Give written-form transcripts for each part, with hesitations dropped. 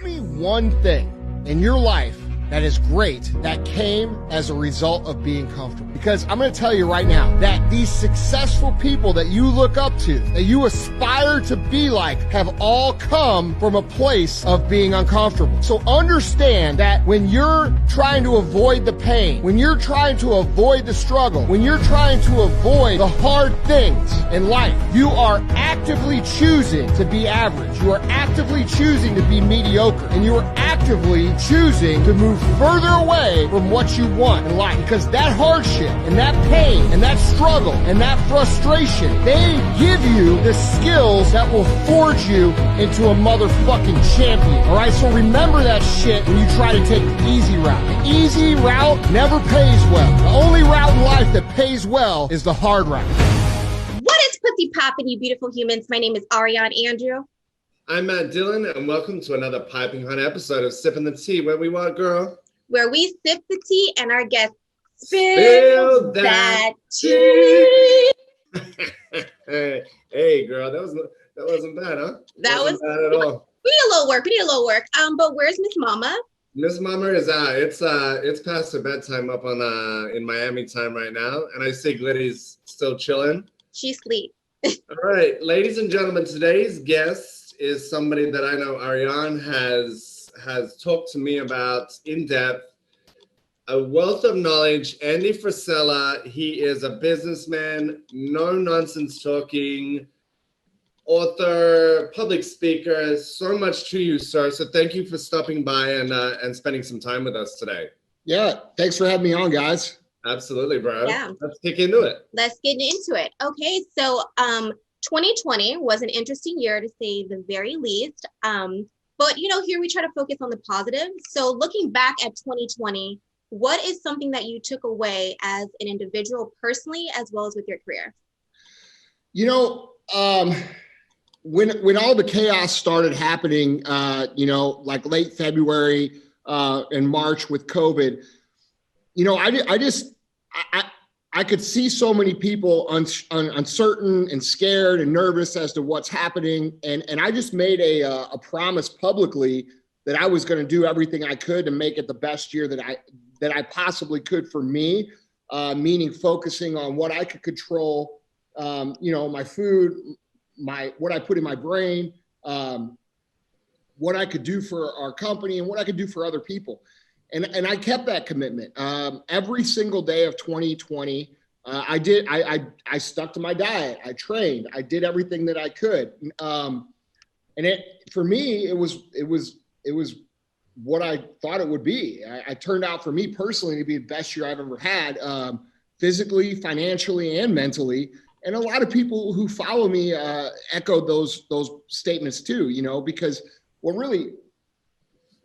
me one thing in your life that is great that came as a result of being comfortable. Because I'm going to tell you right now that these successful people that you look up to, that you aspire to be like, have all come from a place of being uncomfortable. So understand that when you're trying to avoid the pain, when you're trying to avoid the struggle, when you're trying to avoid the hard things in life, you are actively choosing to be average. You are actively choosing to be mediocre. And you are actively choosing to move further away from what you want in life, because that hardship and that pain and that struggle and that frustration, they give you the skills that will forge you into a motherfucking champion. All right, so remember that shit when you try to take the easy route. The easy route never pays well. The only route in life that pays well is the hard route. What is pussy poppin', you beautiful humans? My name is Ariane Andrew. I'm Matt Dillon, and welcome to another piping hot episode of Sippin' the Tea, where we what, girl? Where we sip the tea and our guests spill that tea. Hey, girl, that wasn't bad, huh? That wasn't bad at all. We need a little work. But where's Miss Mama? Miss Mama is out. It's past her bedtime up on in Miami time right now, and I see Glitty's still chilling. She sleep. All right, ladies and gentlemen, today's guest is somebody that I know Ariane has talked to me about in depth. A wealth of knowledge. Andy Frisella, he is a businessman, no nonsense talking, author, public speaker, so much to you, sir. So thank you for stopping by and spending some time with us today. Yeah, thanks for having me on, guys. Absolutely, bro. Yeah. Let's kick into it. Let's get into it. Okay, so 2020 was an interesting year to say the very least. But here we try to focus on the positive. So looking back at 2020, what is something that you took away as an individual personally, as well as with your career? When all the chaos started happening, like late February and March with COVID, I could see so many people uncertain and scared and nervous as to what's happening. And I just made a promise publicly that I was going to do everything I could to make it the best year that I possibly could for me, meaning focusing on what I could control, my food, what I put in my brain, what I could do for our company and what I could do for other people. And I kept that commitment. Every single day of 2020, I stuck to my diet. I trained. I did everything that I could. And for me, it was what I thought it would be. I turned out for me personally to be the best year I've ever had, physically, financially, and mentally. And a lot of people who follow me echoed those statements too. Because really,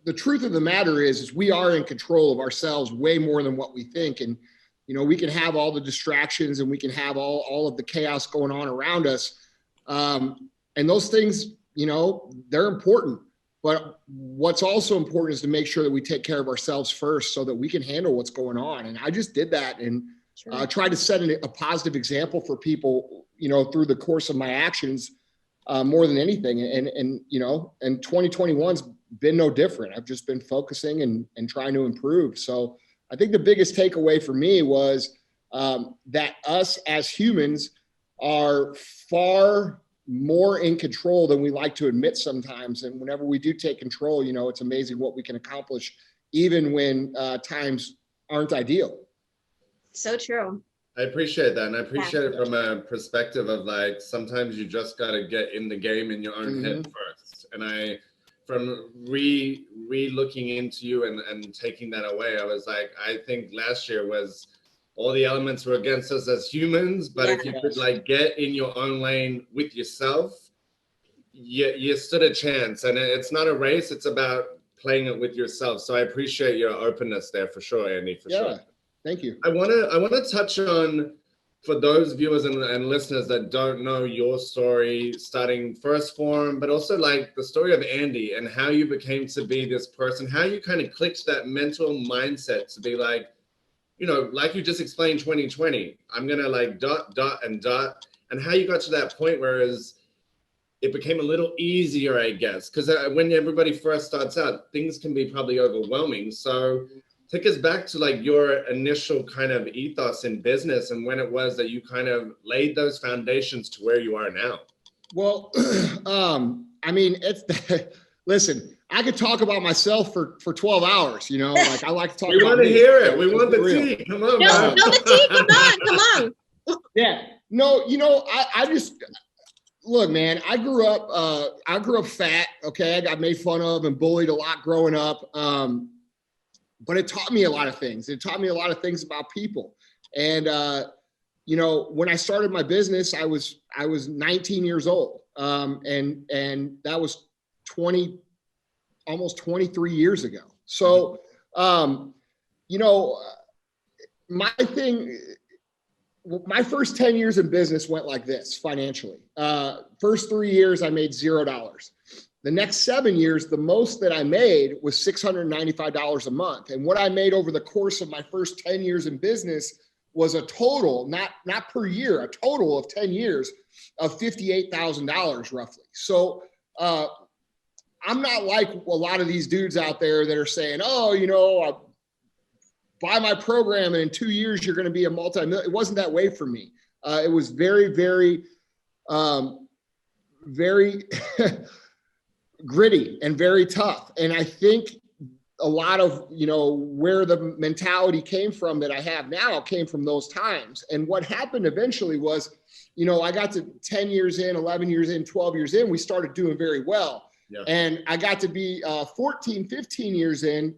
the truth of the matter is we are in control of ourselves way more than what we think. And, we can have all the distractions and we can have all of the chaos going on around us. And those things, they're important. But what's also important is to make sure that we take care of ourselves first so that we can handle what's going on. And I just did that and tried to set a positive example for people, through the course of my actions more than anything. And 2021's been no different. I've just been focusing and trying to improve. So I think the biggest takeaway for me was that us as humans are far more in control than we like to admit sometimes. And whenever we do take control, it's amazing what we can accomplish, even when times aren't ideal. So true. I appreciate that. And I appreciate it from a perspective of like, sometimes you just got to get in the game in your own head first. And from re-looking into you and taking that away, I was like, I think last year was all the elements were against us as humans, but if you could like get in your own lane with yourself, you stood a chance. And it's not a race, it's about playing it with yourself. So I appreciate your openness there for sure, Andy, for sure. Thank you. I want to touch on, for those viewers and listeners that don't know your story, starting First Form, but also like the story of Andy and how you became to be this person, how you kind of clicked that mental mindset to be like, like you just explained 2020, I'm going to like dot, and how you got to that point, whereas it became a little easier, I guess, because when everybody first starts out, things can be probably overwhelming. So take us back to like your initial kind of ethos in business and when it was that you kind of laid those foundations to where you are now. Well, I mean, listen, I could talk about myself for 12 hours, you know, like I like to talk about. We want to hear it. We want the tea. Come on, no, the tea. Come on. Yeah. No, you know, I just, look, man, I grew up fat. Okay. I got made fun of and bullied a lot growing up. But it taught me a lot of things. It taught me a lot of things about people. And, you know, when I started my business, I was 19 years old. And that was almost 23 years ago. So, you know, my first 10 years in business went like this financially. First 3 years, I made $0. The next 7 years, the most that I made was $695 a month. And what I made over the course of my first 10 years in business was a total, not per year, a total of 10 years of $58,000 roughly. So I'm not like a lot of these dudes out there that are saying, oh, you know, buy my program and in 2 years you're going to be a multi-million. It wasn't that way for me. It was very, very, very gritty and very tough. And I think a lot of, you know, where the mentality came from that I have now came from those times. And what happened eventually was, you know, I got to 10 years in, 11 years in, 12 years in, we started doing very well. Yeah. And I got to be 14, 15 years in,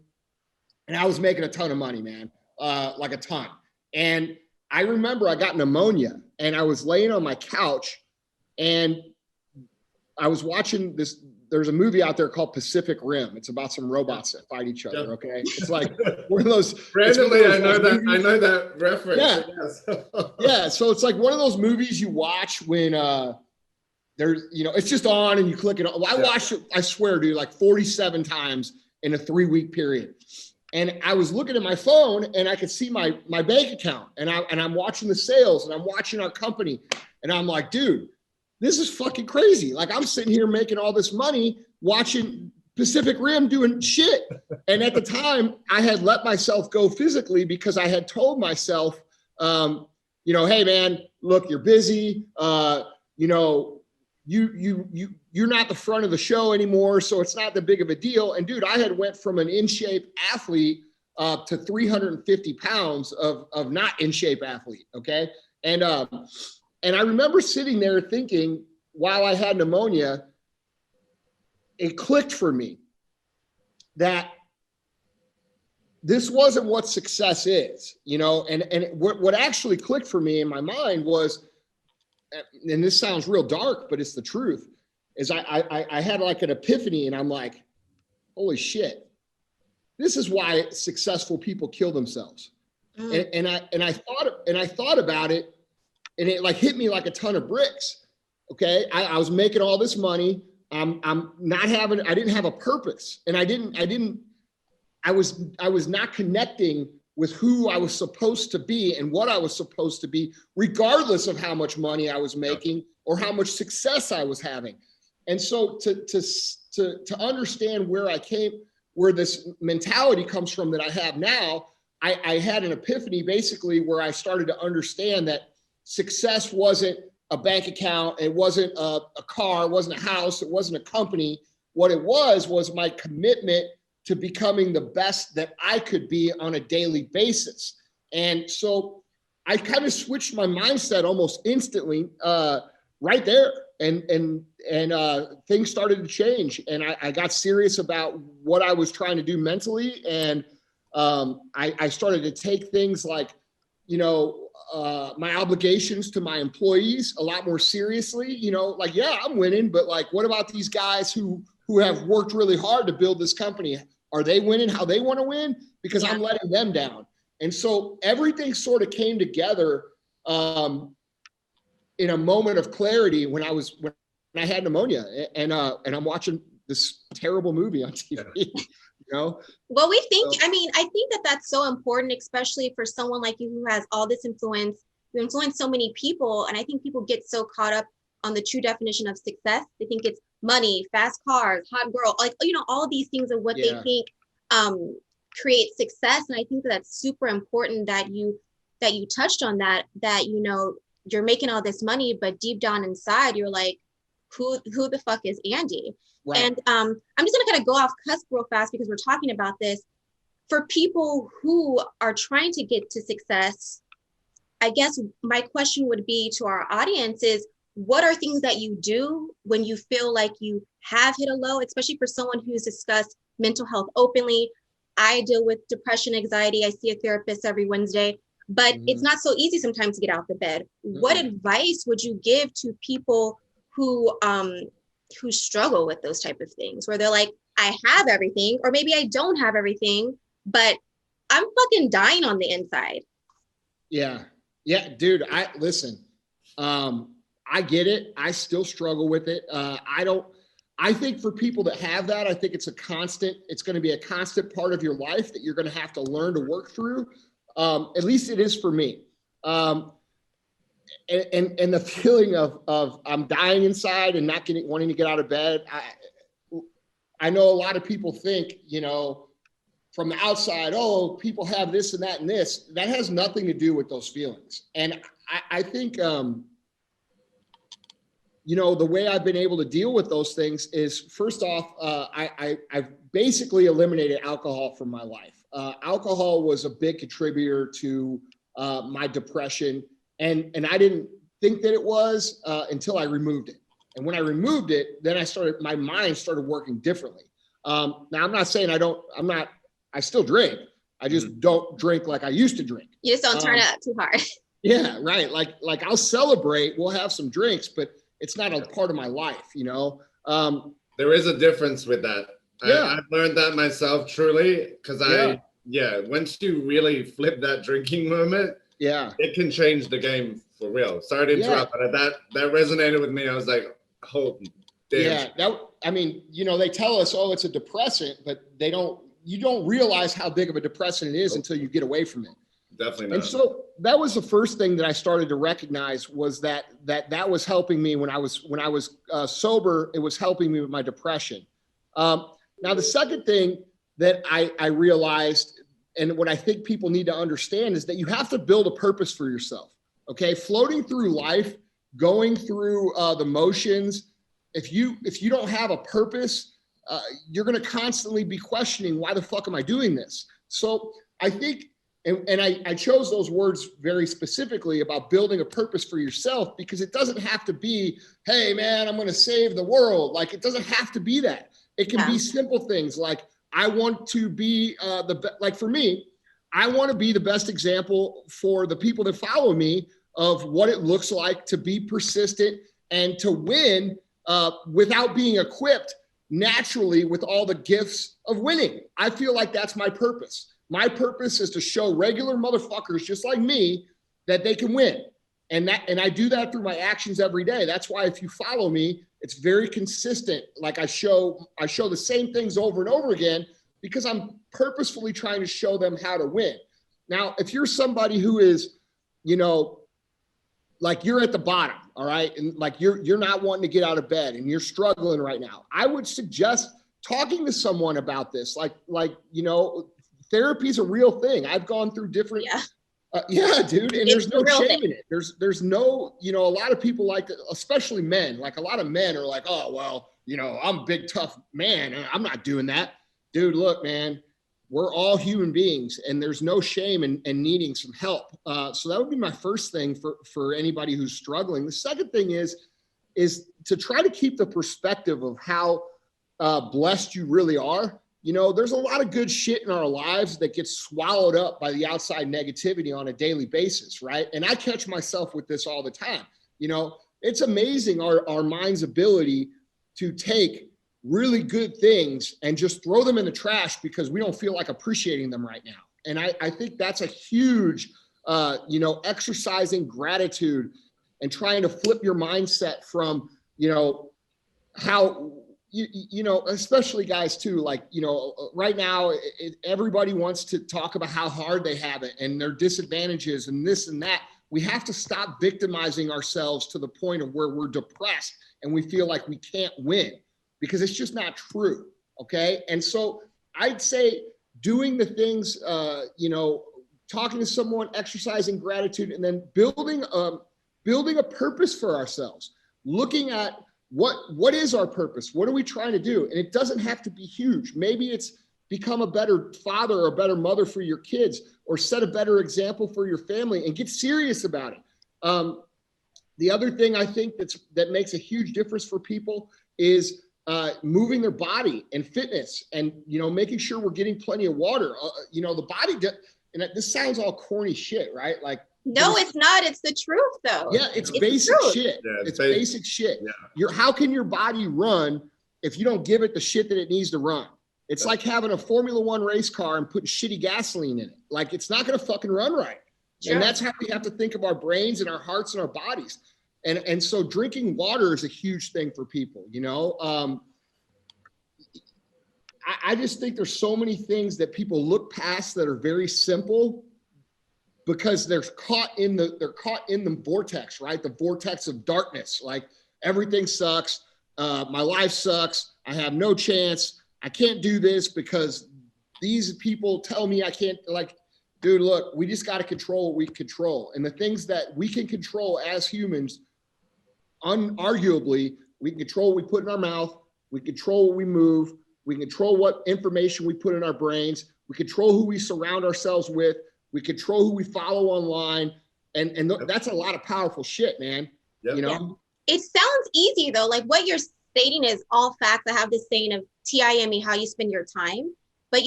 and I was making a ton of money, man, like a ton. And I remember I got pneumonia and I was laying on my couch and I was watching this. There's a movie out there called Pacific Rim. It's about some robots that fight each other. Okay. It's like one of those. Randomly, I know that reference. Yeah. Yes. Yeah. So it's like one of those movies you watch when there's, you know, it's just on and you click it on. Well, I watched it, I swear, dude, like 47 times in a 3-week period. And I was looking at my phone and I could see my bank account and I'm watching the sales and I'm watching our company. And I'm like, dude, this is fucking crazy. Like I'm sitting here making all this money watching Pacific Rim doing shit. And at the time I had let myself go physically because I had told myself, you know, hey man, look, you're busy. You know, you're not the front of the show anymore. So it's not that big of a deal. And dude, I had went from an in shape athlete to 350 pounds of not in shape athlete. Okay. And I remember sitting there thinking, while I had pneumonia, it clicked for me that this wasn't what success is, you know, and what actually clicked for me in my mind was, and this sounds real dark, but it's the truth, is I had like an epiphany and I'm like, holy shit, this is why successful people kill themselves. And I thought about it. And it like hit me like a ton of bricks. Okay. I was making all this money. I didn't have a purpose. And I was not connecting with who I was supposed to be and what I was supposed to be, regardless of how much money I was making or how much success I was having. And so to understand where this mentality comes from that I have now, I had an epiphany basically where I started to understand that success wasn't a bank account. It wasn't a car. It wasn't a house. It wasn't a company. What it was my commitment to becoming the best that I could be on a daily basis. And so I kind of switched my mindset almost instantly right there. And things started to change. And I got serious about what I was trying to do mentally. And I started to take things like, you know, my obligations to my employees a lot more seriously, you know, like, yeah, I'm winning, but like, what about these guys who have worked really hard to build this company? Are they winning how they want to win? Because I'm letting them down. And so everything sort of came together in a moment of clarity when I had pneumonia and I'm watching this terrible movie on TV. You know? Well, I think that that's so important, especially for someone like you who has all this influence. You influence so many people. And I think people get so caught up on the true definition of success. They think it's money, fast cars, hot girl, like, you know, all of these things are what they think create success. And I think that that's super important that you touched on that, you know, you're making all this money, but deep down inside, you're like, who the fuck is Andy? Right. And I'm just gonna kind of go off cusp real fast because we're talking about this. For people who are trying to get to success, I guess my question would be to our audience is, what are things that you do when you feel like you have hit a low, especially for someone who's discussed mental health openly? I deal with depression, anxiety. I see a therapist every Wednesday, but it's not so easy sometimes to get out the bed. What advice would you give to people who struggle with those type of things, where they're like, I have everything, or maybe I don't have everything, but I'm fucking dying on the inside? Yeah, dude, listen. I get it. I still struggle with it. I think for people that have that, I think it's going to be a constant part of your life that you're going to have to learn to work through. At least it is for me. And the feeling of I'm dying inside and not wanting to get out of bed. I know a lot of people think, you know, from the outside, oh, people have this and that and this. That has nothing to do with those feelings. And I think, you know, the way I've been able to deal with those things is, first off, I've basically eliminated alcohol from my life. Alcohol was a big contributor to my depression, and I didn't think that it was until I removed it. And when I removed it, then my mind started working differently. Now, I'm not saying I still drink. I just don't drink like I used to drink. You just don't turn it up too hard. Yeah, right. Like I'll celebrate, we'll have some drinks, but it's not a part of my life, you know? There is a difference with that. I've learned that myself, truly, because once you really flip that drinking moment, it can change the game for real. Sorry to interrupt, but that resonated with me. I was like, oh, damn. Yeah, I mean, you know, they tell us, oh, it's a depressant, but you don't realize how big of a depressant it is until you get away from it. Definitely not. And so that was the first thing that I started to recognize, was that was helping me when I was sober. It was helping me with my depression. Now, the second thing that I realized, and what I think people need to understand, is that you have to build a purpose for yourself. Okay, floating through life, going through the motions. If you don't have a purpose, you're going to constantly be questioning, why the fuck am I doing this? So I think. And I chose those words very specifically about building a purpose for yourself, because it doesn't have to be, hey, man, I'm going to save the world. Like, it doesn't have to be that. It can be simple things like, I want to be like for me, I want to be the best example for the people that follow me of what it looks like to be persistent and to win without being equipped naturally with all the gifts of winning. I feel like that's my purpose. My purpose is to show regular motherfuckers just like me that they can win. And I do that through my actions every day. That's why if you follow me, it's very consistent. Like I show the same things over and over again, because I'm purposefully trying to show them how to win. Now, if you're somebody who is, you know, like you're at the bottom, all right, and like you're not wanting to get out of bed and you're struggling right now, I would suggest talking to someone about this. Like, you know, therapy is a real thing. I've gone through different, dude, and there's no shame in it. There's no, you know, a lot of people like, especially men, like a lot of men are like, oh, well, you know, I'm a big, tough man. I'm not doing that. Dude, look, man, we're all human beings, and there's no shame in needing some help. So that would be my first thing for anybody who's struggling. The second thing is to try to keep the perspective of how blessed you really are. You know, there's a lot of good shit in our lives that gets swallowed up by the outside negativity on a daily basis, right? And I catch myself with this all the time. You know, it's amazing our mind's ability to take really good things and just throw them in the trash because we don't feel like appreciating them right now. And I think that's a huge, you know, exercising gratitude and trying to flip your mindset from, you know, how, you know, especially guys too, like, you know, right now, everybody wants to talk about how hard they have it and their disadvantages and this and that. we have to stop victimizing ourselves to the point of where we're depressed and we feel like we can't win, because it's just not true. Okay. And so I'd say doing the things, talking to someone, exercising gratitude, and then building a purpose for ourselves, looking at what is our purpose? What are we trying to do? And it doesn't have to be huge. Maybe it's become a better father or a better mother for your kids, or set a better example for your family, and get serious about it. The other thing I think that makes a huge difference for people is moving their body and fitness, and making sure we're getting plenty of water. The body, and this sounds all corny shit, right? Like, no, it's not. It's the truth, though. Yeah, it's basic shit. Yeah, it's basic shit. Yeah. How can your body run if you don't give it the shit that it needs to run? It's like having a Formula One race car and putting shitty gasoline in it. Like, it's not going to fucking run right. Sure. And that's how we have to think of our brains and our hearts and our bodies. And so drinking water is a huge thing for people, I just think there's so many things that people look past that are very simple, because they're caught in the vortex, right? The vortex of darkness. Like, everything sucks. My life sucks. I have no chance. I can't do this because these people tell me I can't. Like, dude, look, we just got to control what we control. And the things that we can control as humans, unarguably, we can control what we put in our mouth. We control what we move. We control what information we put in our brains. We control who we surround ourselves with. We control who we follow online. And that's a lot of powerful shit, man. Yep. It sounds easy, though. Like, what you're stating is all facts. I have this saying of TIME, how you spend your time. But,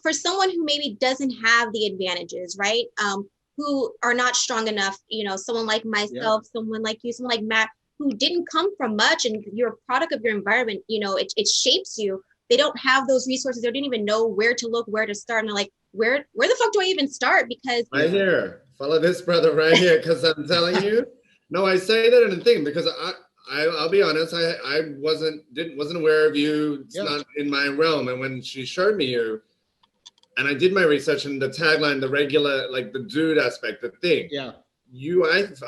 for someone who maybe doesn't have the advantages, right? Who are not strong enough, someone like myself, someone like you, someone like Matt, who didn't come from much, and you're a product of your environment, it shapes you. They don't have those resources. They didn't even know where to look, where to start. And they're like, where the fuck do I even start? Because right here, follow this brother right here, because I'm telling you, no, I say that in a thing because I'll be honest, I wasn't aware of you. It's not in my realm. And when she showed me you, and I did my research, and the tagline, the regular, like the dude aspect, the thing. Yeah.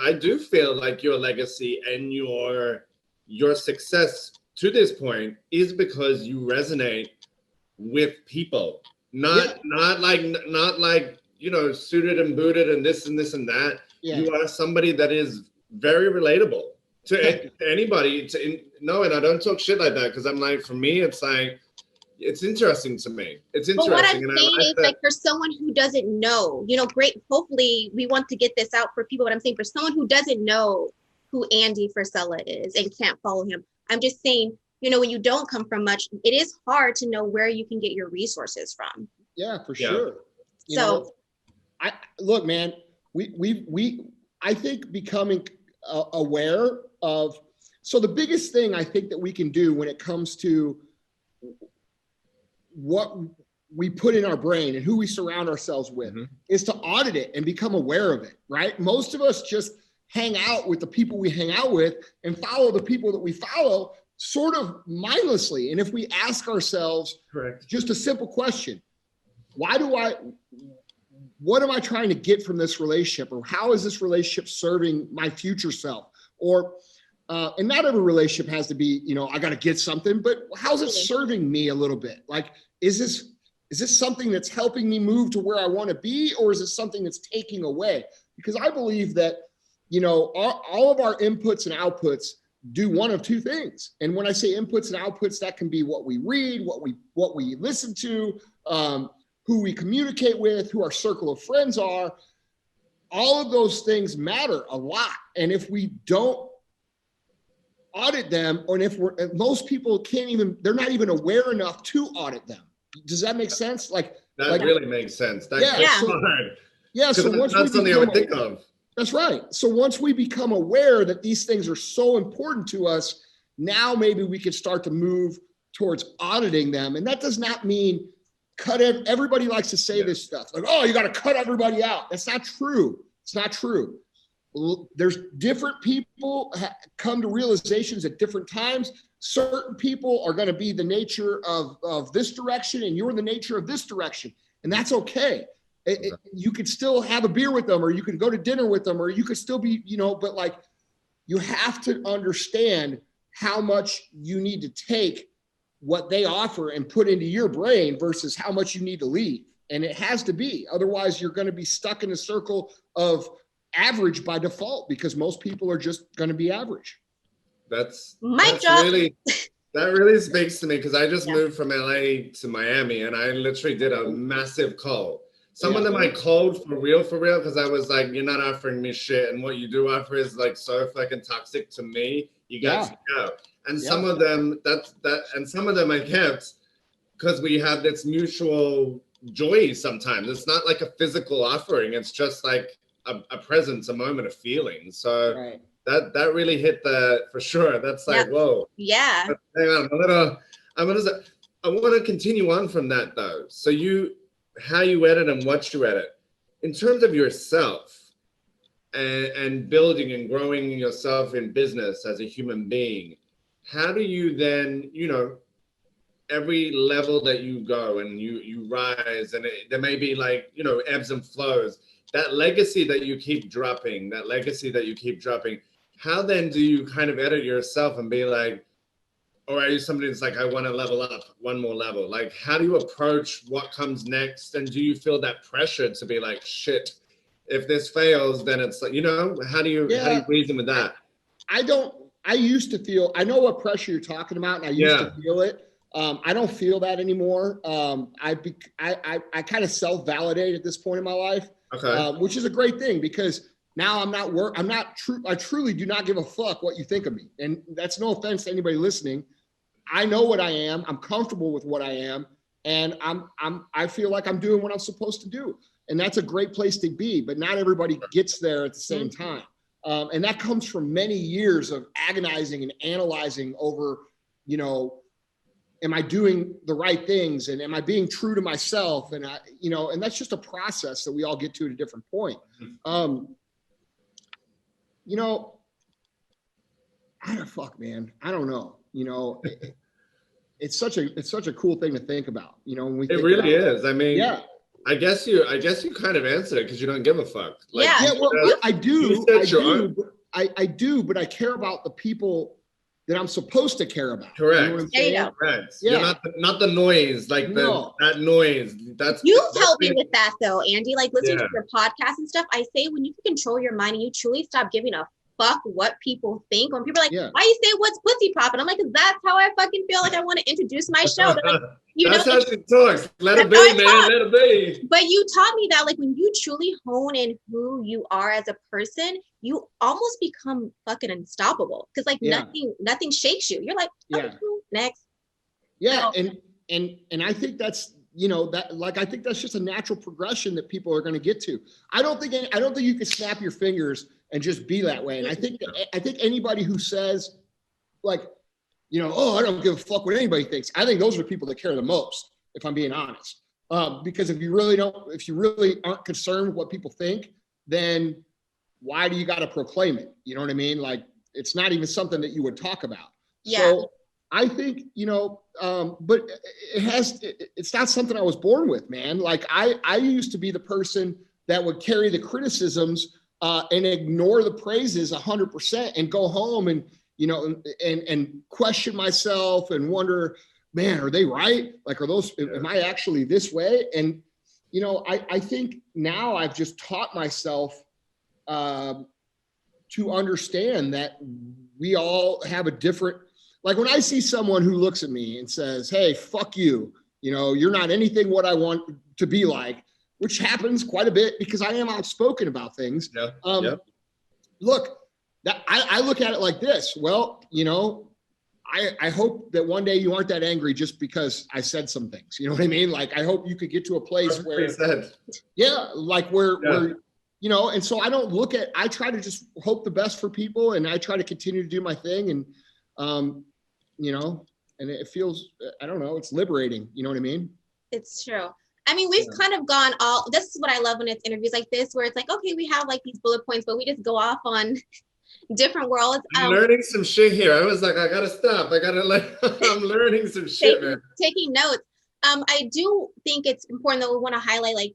I do feel like your legacy and your success to this point is because you resonate with people. Not like suited and booted and this and that. Yeah. You are somebody that is very relatable to anybody. And I don't talk shit like that, because I'm like, for me, it's like, it's interesting to me. It's interesting. But what I'm saying is, like, for someone who doesn't know, great. Hopefully, we want to get this out for people. But I'm saying, for someone who doesn't know who Andy Frisella is and can't follow him, I'm just saying, when you don't come from much, it is hard to know where you can get your resources from. Yeah, for sure. Look, man, I think becoming aware of. So the biggest thing I think that we can do when it comes to what we put in our brain and who we surround ourselves with is to audit it and become aware of it, right? Most of us just hang out with the people we hang out with and follow the people that we follow sort of mindlessly. And if we ask ourselves just a simple question, what am I trying to get from this relationship? Or how is this relationship serving my future self? Or, and not every relationship has to be, I got to get something, but how's it serving me a little bit? Like, is this something that's helping me move to where I want to be? Or is it something that's taking away? Because I believe that, all of our inputs and outputs do one of two things. And when I say inputs and outputs, that can be what we read, what we listen to, who we communicate with, who our circle of friends are. All of those things matter a lot. And if we don't audit them, or if most people they're not even aware enough to audit them. Does that make sense? That really makes sense. That's hard. Yeah. So once that's something I would think of. That's right. So once we become aware that these things are so important to us, now maybe we can start to move towards auditing them. And that does not mean everybody likes to say this stuff. Like, oh, you got to cut everybody out. That's not true. It's not true. There's different people come to realizations at different times. Certain people are going to be the nature of this direction, and you're the nature of this direction. And that's okay. You could still have a beer with them, or you can go to dinner with them, or you could still be, but like, you have to understand how much you need to take what they offer and put into your brain versus how much you need to leave. And it has to be, otherwise you're going to be stuck in a circle of average by default, because most people are just going to be average. That's drop. Really, that really speaks to me, because I just moved from LA to Miami, and I literally did a massive cold. Some of them I called for real, because I was like, you're not offering me shit, and what you do offer is like so fucking toxic to me. You got to go. And some of them and some of them I kept because we have this mutual joy. Sometimes it's not like a physical offering; it's just like a presence, a moment of feeling. So that really hit for sure. That's like whoa, yeah. But hang on, I want to continue on from that though. So how you edit and what you edit in terms of yourself and building and growing yourself in business as a human being. How do you then, every level that you go and you rise, and there may be like, ebbs and flows, that legacy that you keep dropping, how then do you kind of edit yourself and be like, or are you somebody that's like, I want to level up one more level? Like, how do you approach what comes next? And do you feel that pressure to be like, shit, if this fails, then it's like, how do you reason with that? I used to feel, I know what pressure you're talking about, and I used to feel it. I don't feel that anymore. I kind of self-validate at this point in my life, which is a great thing, because now I truly do not give a fuck what you think of me. And that's no offense to anybody listening. I know what I am. I'm comfortable with what I am. And I feel like I'm doing what I'm supposed to do. And that's a great place to be, but not everybody gets there at the same time. And that comes from many years of agonizing and analyzing over, am I doing the right things? And am I being true to myself? And and that's just a process that we all get to at a different point. Fuck, man. I don't know. It's such a cool thing to think about. When we it really is. I mean, I guess you kind of answered it because you don't give a fuck. Like, I do, but I care about the people that I'm supposed to care about. Correct. You know what I'm saying? Correct. Yeah. You're not the noise, like that noise. You've helped me with that though, Andy. Like listening to your podcast and stuff. I say when you can control your mind and you truly stop giving a fuck what people think. When people are like, why you say what's pussy popping? I'm like, because that's how I fucking feel like I want to introduce my show. Like, that's how she talks. Let it be, man. Let it be. But you taught me that, like, when you truly hone in who you are as a person, you almost become fucking unstoppable. Because like nothing shakes you. You're like, next. Yeah, and I think that's I think that's just a natural progression that people are going to get to. I don't think you can snap your fingers and just be that way. And I think anybody who says like, oh, I don't give a fuck what anybody thinks. I think those are the people that care the most, if I'm being honest. Because if you really aren't concerned with what people think, then why do you got to proclaim it? You know what I mean? Like, it's not even something that you would talk about. Yeah. So I think, but it's not something I was born with, man. Like I used to be the person that would carry the criticisms and ignore the praises 100% and go home and, and question myself and wonder, man, are they right? Like, am I actually this way? And, I think now I've just taught myself to understand that we all have a different, like when I see someone who looks at me and says, hey, fuck you, you're not anything what I want to be like, which happens quite a bit because I am outspoken about things. Look, that I look at it like this. Well, I hope that one day you aren't that angry just because I said some things. You know what I mean? Like, I hope you could get to a place where, and so I try to just hope the best for people, and I try to continue to do my thing, and, and it feels, I don't know, it's liberating. You know what I mean? It's true. I mean, we've kind of gone this is what I love when it's interviews like this, where it's like, okay, we have like these bullet points, but we just go off on different worlds. I'm learning some shit here. I was like, I gotta stop. I'm learning some shit, man. Taking notes. I do think it's important that we want to highlight, like,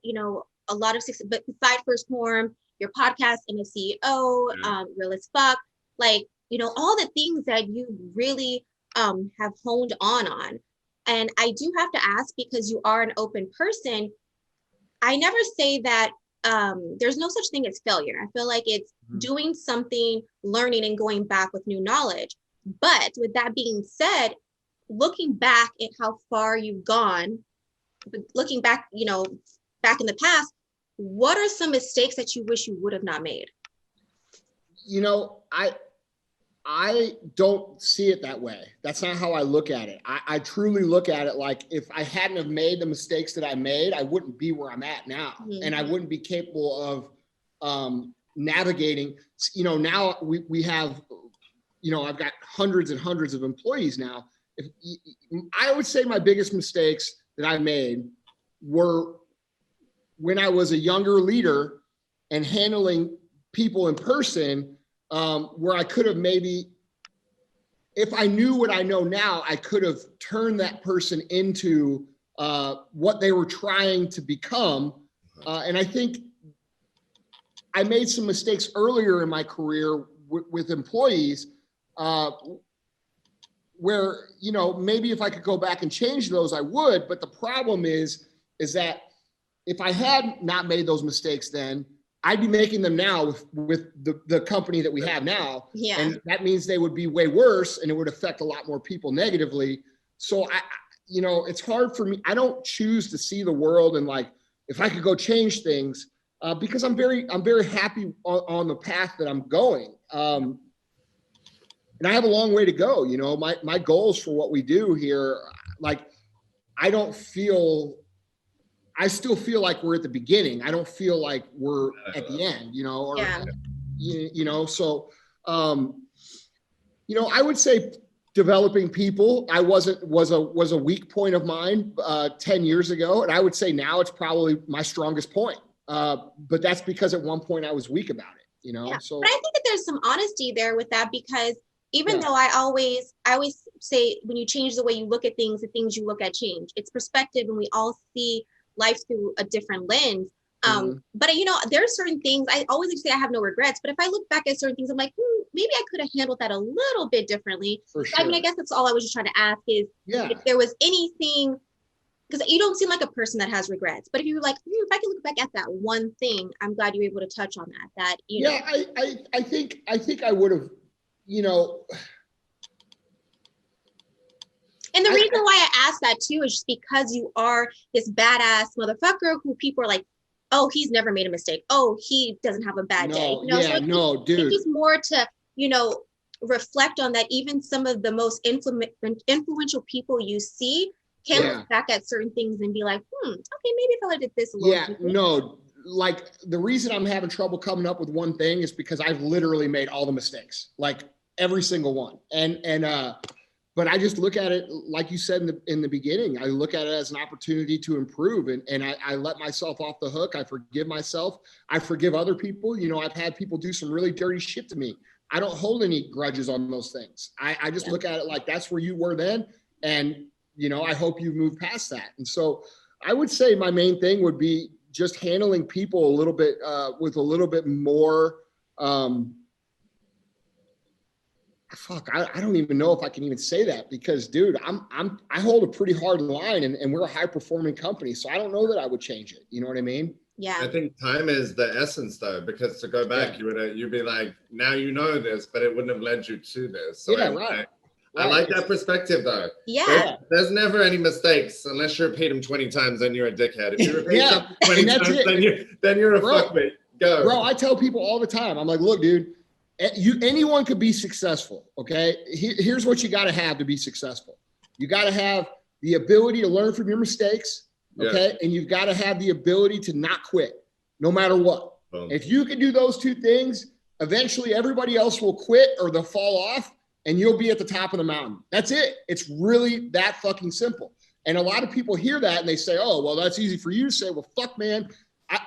a lot of success, but beside First Form, your podcast, MFCEO, Real as Fuck, like, you know, all the things that you really have honed on. And I do have to ask, because you are an open person, I never say that there's no such thing as failure. I feel like it's doing something, learning, and going back with new knowledge. But with that being said, looking back at how far you've gone, looking back, you know, back in the past, what are some mistakes that you wish you would have not made? You know, I don't see it that way. That's not how I look at it. I truly look at it like, if I hadn't have made the mistakes that I made, I wouldn't be where I'm at now. And I wouldn't be capable of navigating. You know, now we have, you know, I've got hundreds and hundreds of employees now. I would say my biggest mistakes that I made were when I was a younger leader and handling people in person, where I could have maybe, if I knew what I know now, I could have turned that person into what they were trying to become. And I think I made some mistakes earlier in my career with employees, where, you know, maybe if I could go back and change those, I would. But the problem is that if I had not made those mistakes then, I'd be making them now with the company that we have now. Yeah. And that means they would be way worse, and it would affect a lot more people negatively. So you know, it's hard for me. I don't choose to see the world and like, if I could go change things, because I'm very happy on the path that I'm going. And I have a long way to go. You know, my goals for what we do here, like, I still feel like we're at the beginning. I don't feel like we're at the end, you know, or, you know, so, you know, I would say developing people, was a weak point of mine 10 years ago. And I would say now it's probably my strongest point. But that's because at one point I was weak about it, you know? Yeah. So, but I think that there's some honesty there with that, because even though I always say, when you change the way you look at things, the things you look at change. It's perspective, and we all see life through a different lens. But you know, there are certain things, I always like to say I have no regrets, but if I look back at certain things, I'm like, maybe I could have handled that a little bit differently. For sure. I mean, I guess that's all I was just trying to ask is if there was anything, because you don't seem like a person that has regrets, but if you were like, if I can look back at that one thing, I'm glad you were able to touch on that, you know. I think I would have, you know. And the reason why I asked that too is just because you are this badass motherfucker who people are like, oh, he's never made a mistake. Oh, he doesn't have a bad day. You know, so dude. It's just more to, you know, reflect on that. Even some of the most influential people you see can look back at certain things and be like, okay, maybe if I did this a little bit. No, like the reason I'm having trouble coming up with one thing is because I've literally made all the mistakes, like every single one. But I just look at it, like you said in the beginning, I look at it as an opportunity to improve, and I let myself off the hook. I forgive myself. I forgive other people. You know, I've had people do some really dirty shit to me. I don't hold any grudges on those things. I just look at it like that's where you were then. And, you know, I hope you've moved past that. And so I would say my main thing would be just handling people a little bit with a little bit more, I don't even know if I can even say that, because dude, I hold a pretty hard line, and we're a high performing company. So I don't know that I would change it. You know what I mean? Yeah. I think time is the essence though, because to go back, you'd be like, now you know this, but it wouldn't have led you to this. So I like that perspective though. Yeah. There's never any mistakes unless you repeat them 20 times, then you're a dickhead. If you repeat something 20 times, then you're a fuckwit. Go. Bro, I tell people all the time, I'm like, look, dude, anyone could be successful. Okay. Here's what you got to have to be successful. You got to have the ability to learn from your mistakes. Okay. Yeah. And you've got to have the ability to not quit no matter what. If you can do those two things, eventually everybody else will quit or they'll fall off, and you'll be at the top of the mountain. That's it. It's really that fucking simple. And a lot of people hear that and they say, oh, well, that's easy for you to say. Well, fuck, man.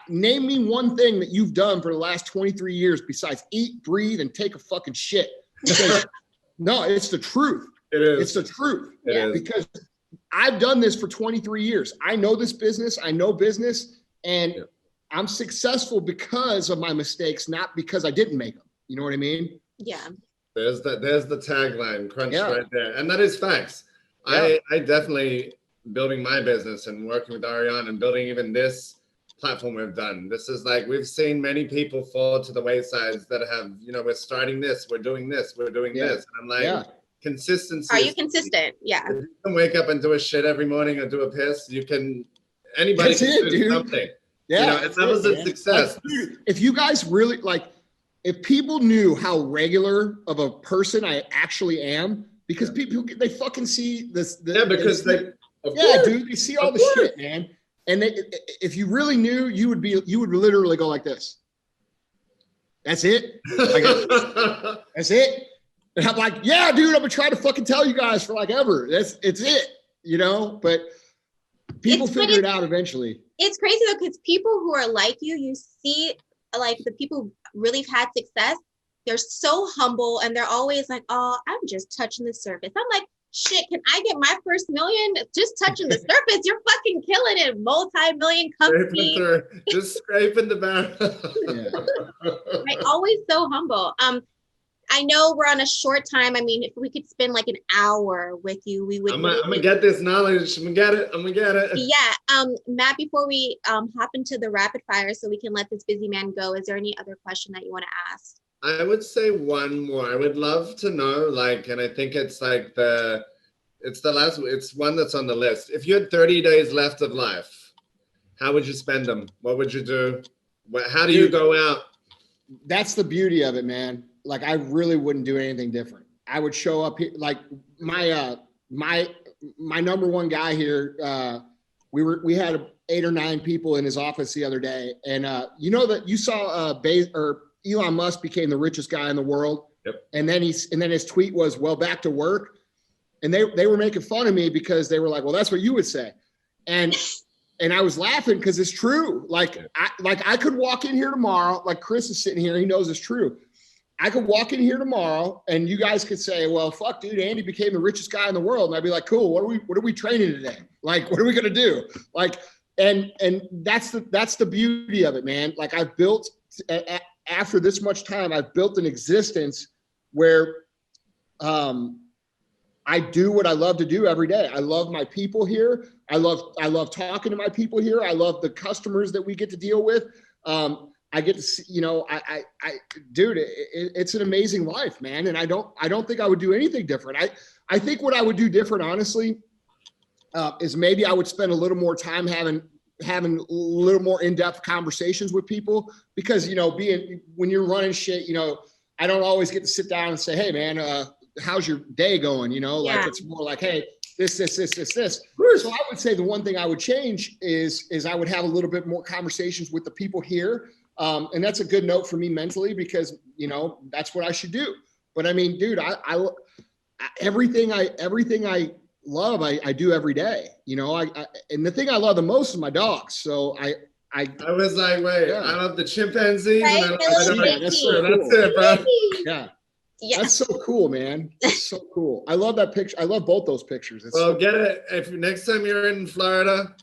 Name me one thing that you've done for the last 23 years besides eat, breathe, and take a fucking shit. Because, no, it's the truth. It is. It's the truth. It is. Because I've done this for 23 years. I know this business. I know business. And I'm successful because of my mistakes, not because I didn't make them. You know what I mean? Yeah. There's the tagline crunched right there. And that is facts. Yeah. I definitely, building my business and working with Ariane and building even this platform we've done. This is like, we've seen many people fall to the waysides that have, we're starting this, we're doing this, we're doing this. And I'm like, consistency. Are you consistent? Yeah. If you can wake up and do a shit every morning or do a piss, anybody can do something. Yeah. And that was a success. Like, dude, if you guys really if people knew how regular of a person I actually am, because people, they fucking see this. Dude, they see all the shit, man. And if you really knew, you would literally go like this. That's it. That's it. And I'm like, yeah, dude, I've been trying to fucking tell you guys for like ever. It's it, but people figure it out eventually. It's crazy though, because people who are like you see like the people who really had success, they're so humble and they're always like, oh, I'm just touching the surface. I'm like, shit, can I get my first million just touching the surface? You're fucking killing it. Multi-million company. Just scraping the barrel. Right, always so humble. I know we're on a short time. I mean, if we could spend like an hour with you, we would. I'm gonna get this knowledge. I'm gonna get it. Yeah. Matt, before we hop into the rapid fire so we can let this busy man go, is there any other question that you want to ask? I would say one more. I would love to know, and I think it's like it's one that's on the list. If you had 30 days left of life, how would you spend them? What would you do? How do you go out? That's the beauty of it, man. Like, I really wouldn't do anything different. I would show up here, like my number one guy here. We had 8 or 9 people in his office the other day, and you saw Elon Musk became the richest guy in the world. Yep. And then his tweet was, well, back to work. And they were making fun of me because they were like, well, that's what you would say. And I was laughing because it's true. I could walk in here tomorrow, like Chris is sitting here, he knows it's true. I could walk in here tomorrow and you guys could say, well, fuck, dude, Andy became the richest guy in the world. And I'd be like, cool, what are we training today? Like, what are we going to do? Like, and that's the beauty of it, man. Like, I've built, after this much time, I've built an existence where I do what I love to do every day. I love my people here. I love talking to my people here. I love the customers that we get to deal with. I get to see, dude, it's an amazing life, man. And I don't think I would do anything different. I think what I would do different, honestly, is maybe I would spend a little more time having a little more in-depth conversations with people, because, when you're running shit, I don't always get to sit down and say, hey man, how's your day going? Like, it's more like, hey, this. So I would say the one thing I would change is I would have a little bit more conversations with the people here. And that's a good note for me mentally, because, that's what I should do. But I mean, dude, I everything I love, I do every day. And the thing I love the most is my dogs. So I was like, wait, I love the chimpanzees. Right? And I love that's so cool. That's it, bro. Yeah. That's so cool, man. That's so cool. I love that picture. I love both those pictures. Get it. If next time you're in Florida,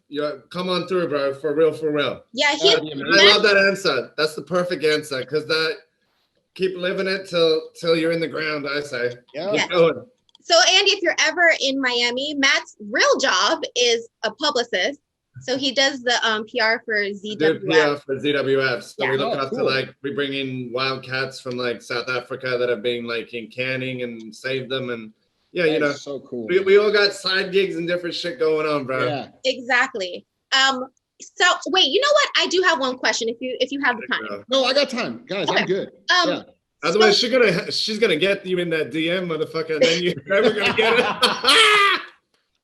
come on through, bro. For real. Yeah, I love that answer. That's the perfect answer, because keep living it till you're in the ground, I say. Yeah. So Andy, if you're ever in Miami, Matt's real job is a publicist. So he does the PR for ZWF. PR for ZWF. So we look after we bring in wild cats from South Africa that have been in canning and save them, and so cool. We all got side gigs and different shit going on, bro. Yeah, exactly. So wait, you know what? I do have one question. If you have the time. No, I got time, guys. Okay. I'm good. Otherwise, she's gonna get you in that DM, motherfucker, and then you're never gonna get it.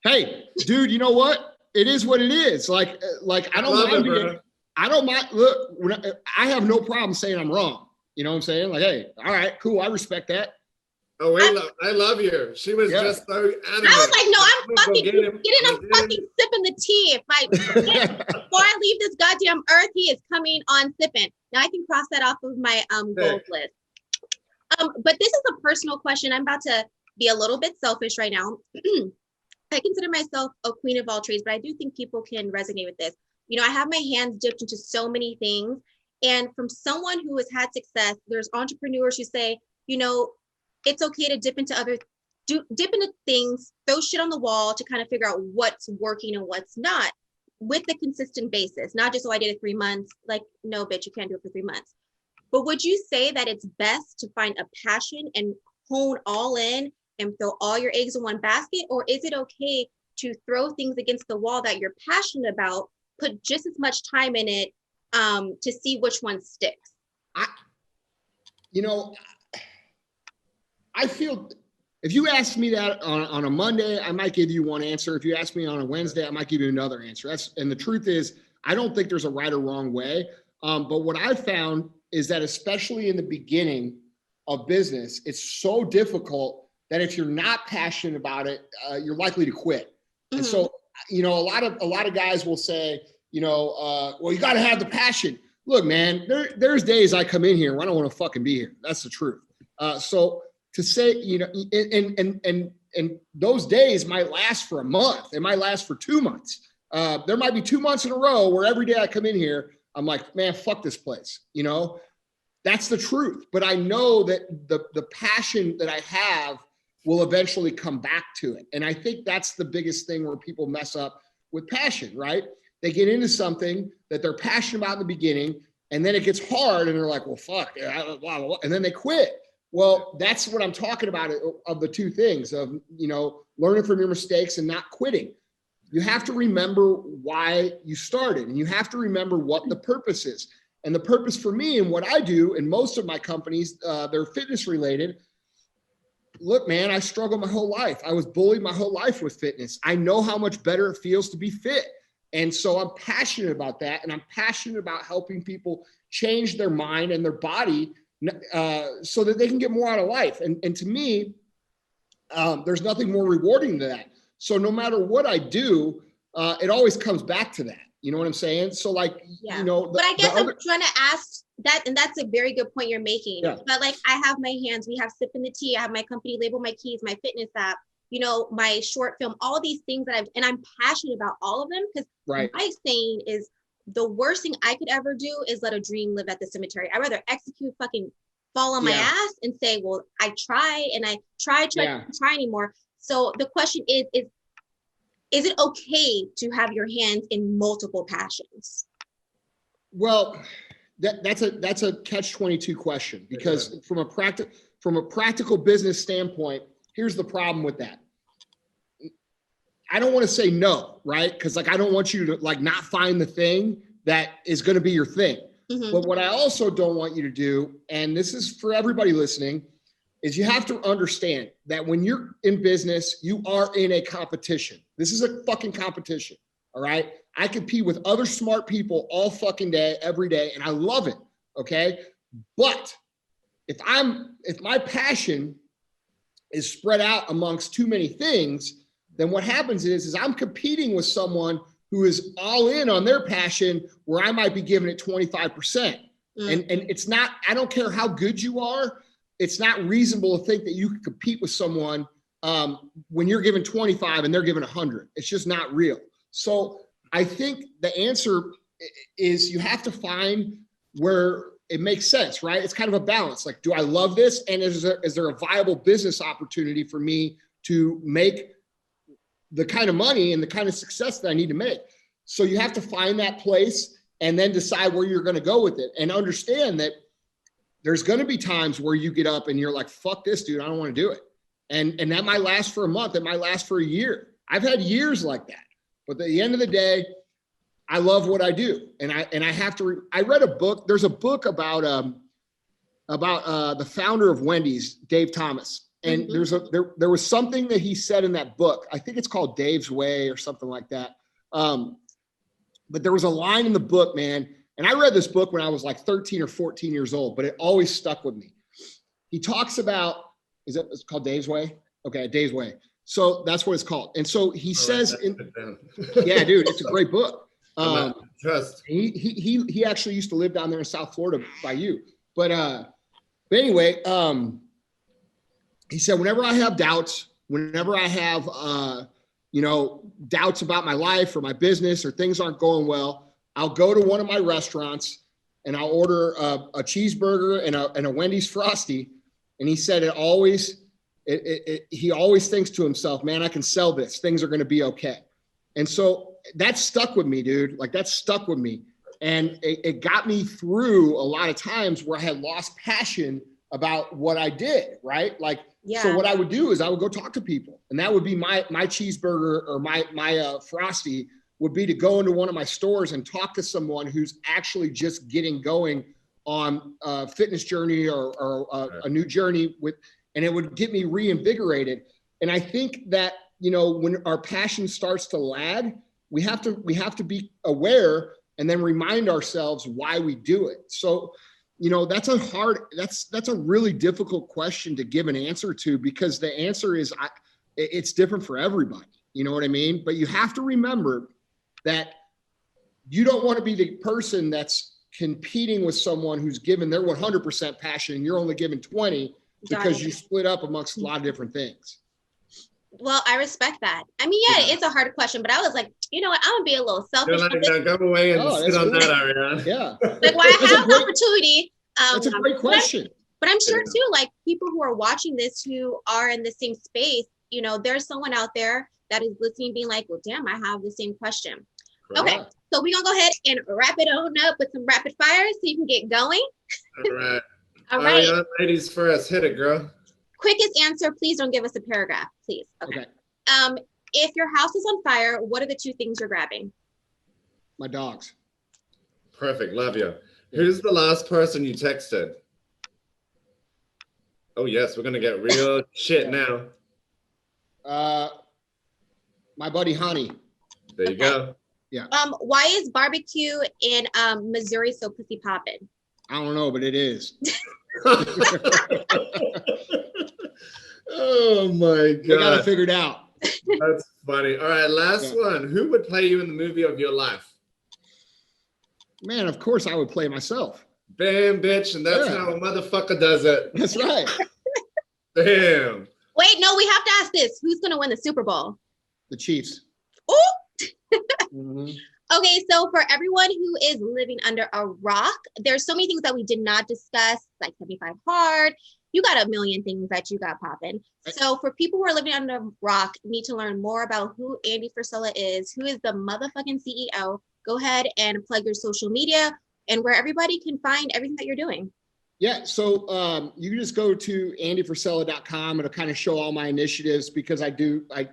Hey, dude, you know what? It is what it is. Like I don't mind. Look, I have no problem saying I'm wrong. You know what I'm saying? Like, hey, all right, cool. I respect that. Oh, I love you. She was just so adamant. I was like, no, I'm fucking sipping the tea. Before I leave this goddamn earth, he is coming on sipping. Now I can cross that off of my goals list. But this is a personal question. I'm about to be a little bit selfish right now. I consider myself a queen of all trades, but I do think people can resonate with this. I have my hands dipped into so many things. And from someone who has had success, there's entrepreneurs who say, it's okay to dip into things, throw shit on the wall to kind of figure out what's working and what's not with a consistent basis, not just, I did it 3 months. Like, no, bitch, you can't do it for 3 months. But would you say that it's best to find a passion and hone all in and throw all your eggs in one basket? Or is it okay to throw things against the wall that you're passionate about, put just as much time in it to see which one sticks? I feel if you ask me that on a Monday, I might give you one answer. If you ask me on a Wednesday, I might give you another answer. And the truth is, I don't think there's a right or wrong way. But what I've found is that especially in the beginning of business, it's so difficult that if you're not passionate about it, you're likely to quit. Mm-hmm. And so, a lot of guys will say, well, you got to have the passion. Look, man, there's days I come in here where I don't want to fucking be here. That's the truth. So to say, and those days might last for a month. It might last for 2 months. There might be 2 months in a row where every day I come in here, I'm like, man, fuck this place. That's the truth. But I know that the passion that I have will eventually come back to it. And I think that's the biggest thing where people mess up with passion, right? They get into something that they're passionate about in the beginning, and then it gets hard and they're like, well, fuck, blah, blah, blah, and then they quit. Well, that's what I'm talking about of the two things of, learning from your mistakes and not quitting. You have to remember why you started, and you have to remember what the purpose is. And the purpose for me and what I do in most of my companies, they're fitness related. Look, man, I struggled my whole life. I was bullied my whole life with fitness. I know how much better it feels to be fit. And so I'm passionate about that. And I'm passionate about helping people change their mind and their body so that they can get more out of life. And to me, there's nothing more rewarding than that. So no matter what I do, it always comes back to that. You know what I'm saying? So but I guess I'm trying to ask that, and that's a very good point you're making. Yeah. But like, I have my hands, we have Sippin the tea, I have my company label, my keys, my fitness app, my short film, all these things that I'm passionate about all of them. Because my saying is, the worst thing I could ever do is let a dream live at the cemetery. I'd rather execute, fucking fall on my ass and say, well, I try and I try anymore. So the question is it okay to have your hands in multiple passions? Well, that's a catch-22 question, because from a practical business standpoint, here's the problem with that. I don't want to say no, right? Because I don't want you to not find the thing that is going to be your thing. Mm-hmm. But what I also don't want you to do, and this is for everybody listening, is you have to understand that when you're in business, you are in a competition. This is a fucking competition, all right? I compete with other smart people all fucking day, every day, and I love it, okay? But if my passion is spread out amongst too many things, then what happens is I'm competing with someone who is all in on their passion where I might be giving it 25%. And it's not, I don't care how good you are, it's not reasonable to think that you can compete with someone when you're giving 25 and they're giving 100. It's just not real. So I think the answer is you have to find where it makes sense, right? It's kind of a balance. Like, do I love this? And is there a viable business opportunity for me to make the kind of money and the kind of success that I need to make? So you have to find that place and then decide where you're going to go with it, and understand that there's going to be times where you get up and you're like, fuck this, dude, I don't want to do it. And that might last for a month. It might last for a year. I've had years like that. But at the end of the day, I love what I do. And I have to, I read a book. There's a book about the founder of Wendy's, Dave Thomas. And there was something that he said in that book. I think it's called Dave's Way or something like that. But there was a line in the book, man. And I read this book when I was like 13 or 14 years old, but it always stuck with me. He talks about, it's called Dave's Way? Okay, Dave's Way. So that's what it's called. And so he says, yeah, dude, it's a great book. He actually used to live down there in South Florida by you. But anyway, he said, whenever I have doubts, whenever I have, doubts about my life or my business or things aren't going well, I'll go to one of my restaurants and I'll order a cheeseburger and a Wendy's Frosty. And he said he always thinks to himself, man, I can sell this. Things are going to be okay. And so that stuck with me, dude. Like that stuck with me. And it got me through a lot of times where I had lost passion about what I did, right? Like, so what I would do is I would go talk to people, and that would be my cheeseburger or my Frosty would be to go into one of my stores and talk to someone who's actually just getting going on a fitness journey or a new journey and it would get me reinvigorated. And I think that, you know, when our passion starts to lag, we have to be aware and then remind ourselves why we do it. So, you know, that's a really difficult question to give an answer to, because the answer is it's different for everybody. You know what I mean? But you have to remember that you don't want to be the person that's competing with someone who's given their 100% passion and you're only giving 20 because you split up amongst a lot of different things. Well, I respect that. I mean, yeah, it's a hard question, but I was like, you know what? I'm gonna be a little selfish. Go away and sit on that, Ariane. Yeah. Like, well, I have the opportunity. That's a great question. But I'm sure too, like people who are watching this who are in the same space, you know, there's someone out there that is listening, being like, well, damn, I have the same question. Correct. Okay, so we're gonna go ahead and wrap it on up with some rapid fire so you can get going. All right. All right. Ladies first, hit it, girl. Quickest answer, please don't give us a paragraph, please. Okay. If your house is on fire, what are the 2 things you're grabbing? My dogs. Perfect, love you. Who's the last person you texted? Oh yes, we're gonna get real shit now. My buddy Honey. There you go. Yeah. Why is barbecue in Missouri so pussy poppin'? I don't know, but it is. Oh my God. You got it figured out. That's funny. All right, last one. Who would play you in the movie of your life? Man, of course I would play myself. Bam, bitch. And that's how a motherfucker does it. That's right. Damn. Wait, no, we have to ask this. Who's going to win the Super Bowl? The Chiefs. Ooh. Mm-hmm. Okay, so for everyone who is living under a rock, there's so many things that we did not discuss, like 75 Hard. You got a million things that you got popping. So for people who are living under a rock, need to learn more about who Andy Frisella is, who is the motherfucking CEO, go ahead and plug your social media and where everybody can find everything that you're doing. Yeah, so you can just go to andyfrisella.com. It'll kind of show all my initiatives, because I do a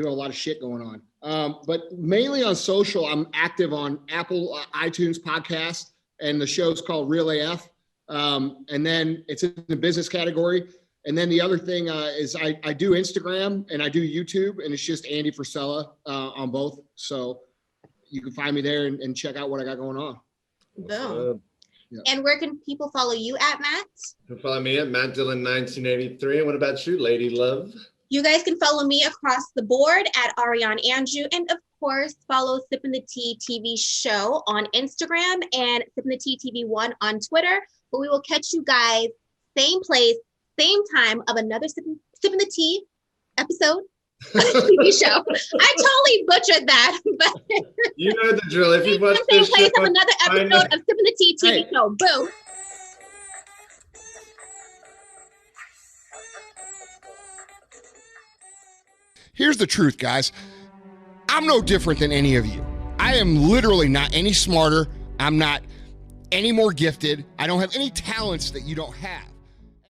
lot of shit going on. But mainly on social, I'm active on Apple iTunes podcast, and the show's called Real AF. And then it's in the business category. And then the other thing is I do Instagram and I do YouTube, and it's just Andy Frisella on both. So you can find me there and check out what I got going on. Boom. Yeah. And where can people follow you at, Matt? You can follow me at Matt Dillon 1983. And what about you, Lady Love? You guys can follow me across the board at Ariane Andrew. And of course, follow Sippin' the Tea TV show on Instagram and Sippin' the Tea TV1 on Twitter. But we will catch you guys same place, same time of another Sippin' the Tea episode TV show. I totally butchered that. But you know the drill. If you watch same this place show, of another episode of Sippin' the Tea TV show. Boom. Here's the truth, guys. I'm no different than any of you. I am literally not any smarter. I'm not any more gifted. I don't have any talents that you don't have.